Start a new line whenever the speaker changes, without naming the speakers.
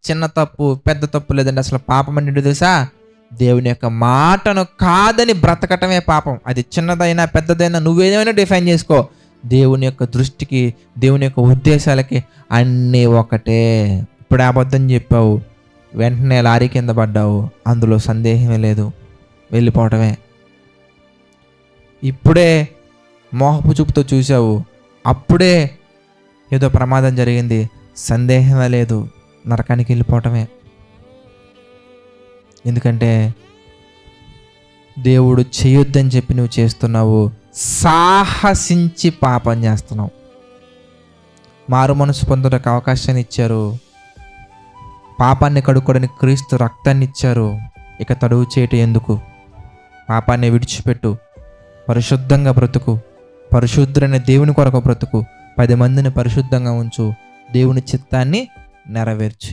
చిన్న తప్పు పెద్ద తప్పు లేదండి. అసలు పాపం అంటే ఏంటో తెలుసా? దేవుని యొక్క మాటను కాదని బ్రతకటమే పాపం. అది చిన్నదైనా పెద్దదైనా నువ్వేమైనా డిఫైన్ చేసుకో. దేవుని యొక్క దృష్టికి, దేవుని యొక్క ఉద్దేశాలకి అన్నీ ఒకటే. ఇప్పుడు అబద్ధం చెప్పావు, వెంటనే లారీ కింద పడ్డావు, అందులో సందేహమే లేదు, వెళ్ళిపోవటమే. ఇప్పుడే మోహపు చూపుతో చూసావు, అప్పుడే ఏదో ప్రమాదం జరిగింది, సందేహమే లేదు, నరకానికి వెళ్ళిపోవటమే. ఎందుకంటే దేవుడు చేయొద్దని చెప్పి నువ్వు చేస్తున్నావు, సాహసించి పాపం చేస్తున్నావు. మారు మనసు పొందడానికి అవకాశాన్ని ఇచ్చారు, పాపాన్ని కడుక్కోవడానికి క్రీస్తు రక్తాన్ని ఇచ్చారు. ఇక తడువు చేయటం ఎందుకు? పాపాన్ని విడిచిపెట్టు, పరిశుద్ధంగా బ్రతుకు, పరిశుద్ధుడైన దేవుని కొరకు బ్రతుకు, 10 మందిని పరిశుద్ధంగా ఉంచు, దేవుని చిత్తాన్ని నెరవేర్చు.